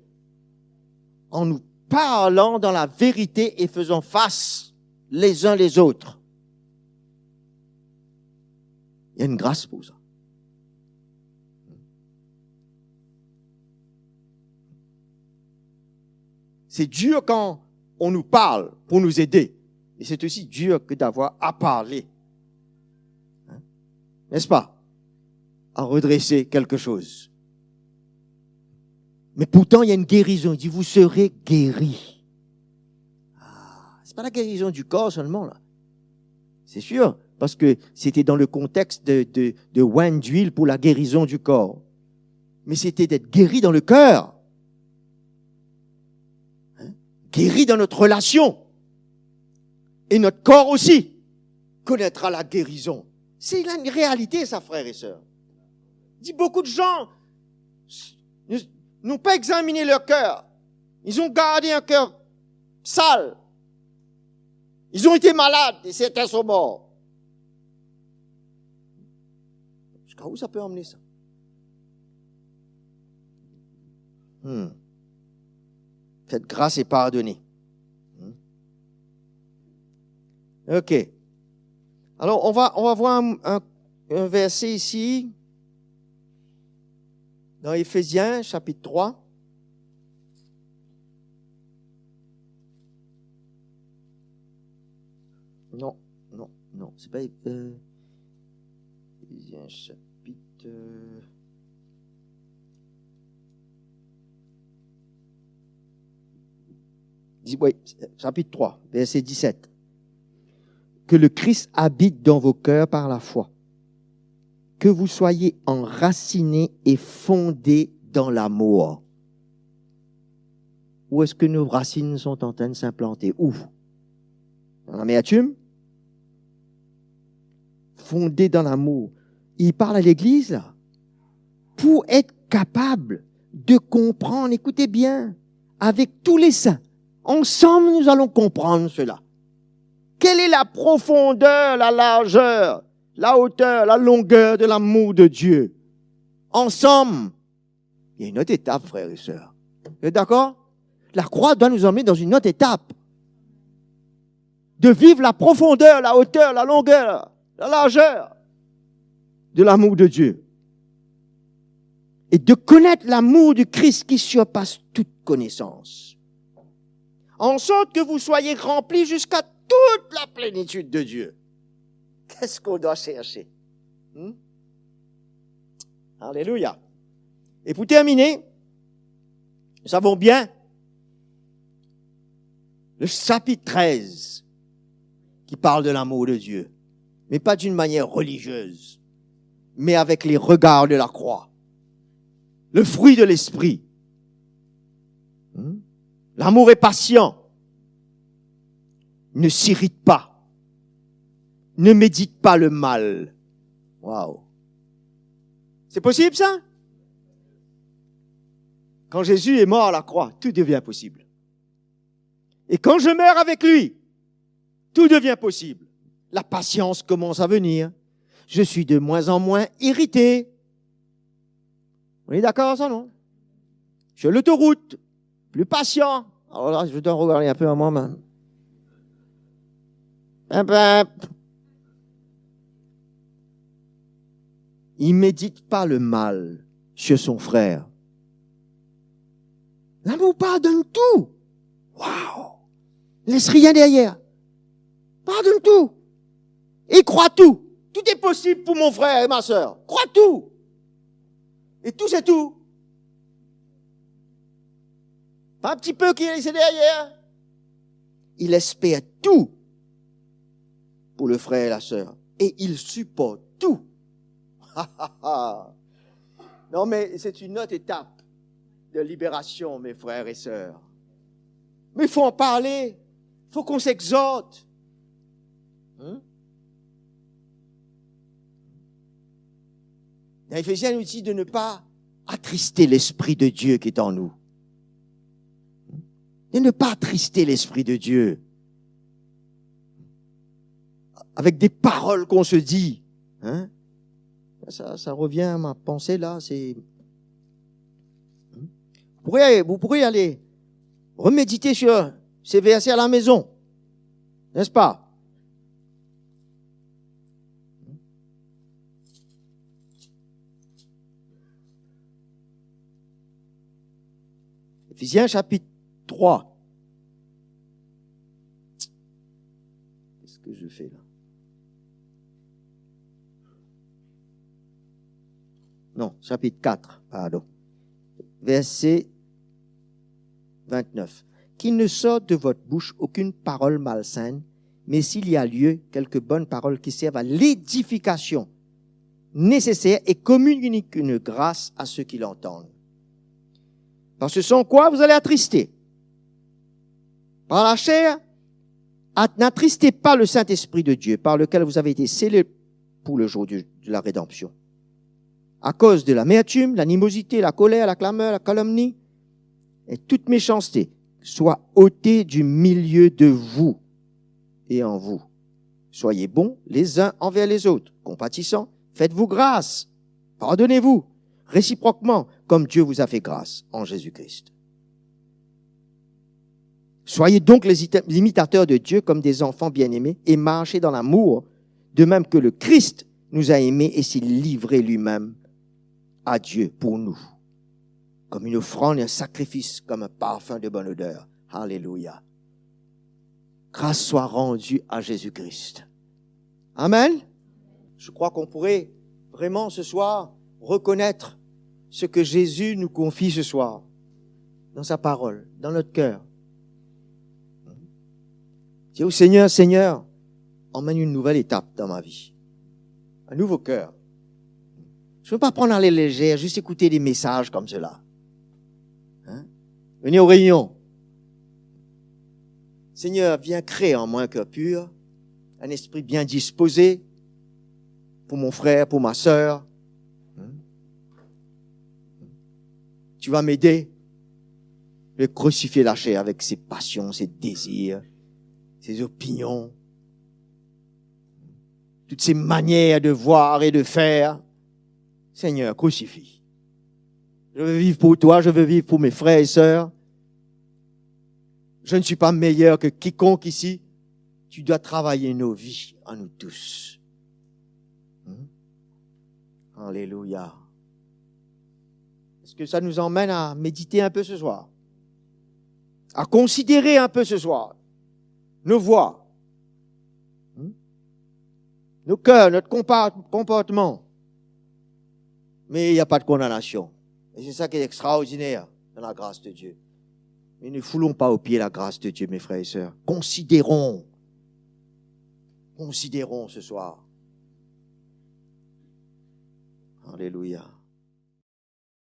en nous parlant dans la vérité et faisant face les uns les autres. Il y a une grâce pour ça. C'est dur quand on nous parle pour nous aider. Et c'est aussi dur que d'avoir à parler. N'est-ce pas? À redresser quelque chose. Mais pourtant, il y a une guérison. Il dit, vous serez guéris. C'est pas la guérison du corps seulement, là. C'est sûr, parce que c'était dans le contexte de wine d'huile pour la guérison du corps. Mais c'était d'être guéri dans le cœur. Guéri dans notre relation. Et notre corps aussi connaîtra la guérison. C'est une réalité, ça, frères et sœurs. Il dit, beaucoup de gens n'ont pas examiné leur cœur. Ils ont gardé un cœur sale. Ils ont été malades et certains sont morts. Jusqu'à où ça peut emmener ça? Faites grâce et pardonnez. Ok. Alors, on va voir un verset ici. Dans Éphésiens, chapitre 3. Non, c'est pas Éphésiens, chapitre... Oui, chapitre 3, verset 17. Que le Christ habite dans vos cœurs par la foi. Que vous soyez enracinés et fondés dans l'amour. Où est-ce que nos racines sont en train de s'implanter? Où? Dans l'amertume? Fondés dans l'amour. Il parle à l'Église, là, pour être capable de comprendre, écoutez bien, avec tous les saints. Ensemble, nous allons comprendre cela. Quelle est la profondeur, la largeur, la hauteur, la longueur de l'amour de Dieu? Ensemble. Il y a une autre étape, frères et sœurs. Vous êtes d'accord? La croix doit nous emmener dans une autre étape. De vivre la profondeur, la hauteur, la longueur, la largeur de l'amour de Dieu. Et de connaître l'amour du Christ qui surpasse toute connaissance. En sorte que vous soyez remplis jusqu'à toute la plénitude de Dieu. Qu'est-ce qu'on doit chercher? Alléluia. Et pour terminer, nous savons bien le chapitre 13 qui parle de l'amour de Dieu, mais pas d'une manière religieuse, mais avec les regards de la croix. Le fruit de l'esprit. L'amour est patient. Ne s'irrite pas. Ne médite pas le mal. Waouh. C'est possible ça? Quand Jésus est mort à la croix, tout devient possible. Et quand je meurs avec lui, tout devient possible. La patience commence à venir. Je suis de moins en moins irrité. On est d'accord ça, non? Sur l'autoroute, plus patient. Alors là, je dois regarder un peu à moi-même. Il médite pas le mal sur son frère. L'amour pardonne tout. Waouh! Laisse rien derrière. Pardonne tout. Et crois tout. Tout est possible pour mon frère et ma sœur. Crois tout. Et tout, c'est tout. Pas un petit peu qui est laissé derrière. Il espère tout pour le frère et la sœur. Et il supporte tout. Non, mais c'est une autre étape de libération, mes frères et sœurs. Mais il faut en parler. Il faut qu'on s'exhorte. Dans Éphésiens, il nous dit de ne pas attrister l'Esprit de Dieu qui est en nous. De ne pas attrister l'Esprit de Dieu. Avec des paroles qu'on se dit. Ça revient à ma pensée là. Vous pourrez aller reméditer sur ces versets à la maison. N'est-ce pas? Éphésiens chapitre 3. Qu'est-ce que je fais là? Non, chapitre 4, pardon. Verset 29. Qu'il ne sorte de votre bouche aucune parole malsaine, mais s'il y a lieu, quelques bonnes paroles qui servent à l'édification nécessaire et communiquent une grâce à ceux qui l'entendent. Parce que sans quoi vous allez attrister. Par la chair, n'attristez pas le Saint-Esprit de Dieu, par lequel vous avez été scellés pour le jour de la rédemption. À cause de l'amertume, l'animosité, la colère, la clameur, la calomnie et toute méchanceté, soit ôtée du milieu de vous et en vous. Soyez bons les uns envers les autres, compatissants, faites-vous grâce, pardonnez-vous, réciproquement, comme Dieu vous a fait grâce en Jésus-Christ. Soyez donc les imitateurs de Dieu comme des enfants bien-aimés et marchez dans l'amour, de même que le Christ nous a aimés et s'est livré lui-même à Dieu pour nous. comme une offrande et un sacrifice, comme un parfum de bonne odeur. Alléluia. Grâce soit rendue à Jésus-Christ. Amen. Je crois qu'on pourrait vraiment ce soir reconnaître ce que Jésus nous confie ce soir dans sa parole, dans notre cœur. Dis au Seigneur, Seigneur, emmène une nouvelle étape dans ma vie. Un nouveau cœur. Je ne veux pas prendre à la légère, juste écouter des messages comme cela. Venez aux réunions. Seigneur, viens créer en moi un cœur pur, un esprit bien disposé pour mon frère, pour ma sœur. Tu vas m'aider. Je vais crucifier la chair avec ses passions, ses désirs, ses opinions, toutes ces manières de voir et de faire. Seigneur, crucifie. Je veux vivre pour toi, je veux vivre pour mes frères et sœurs. Je ne suis pas meilleur que quiconque ici. Tu dois travailler nos vies en nous tous. Alléluia. Est-ce que ça nous emmène à méditer un peu ce soir? À considérer un peu ce soir nos voies, nos cœurs, notre comportement. Mais il n'y a pas de condamnation. Et c'est ça qui est extraordinaire dans la grâce de Dieu. Mais ne foulons pas aux pieds la grâce de Dieu, mes frères et sœurs. Considérons ce soir. Alléluia.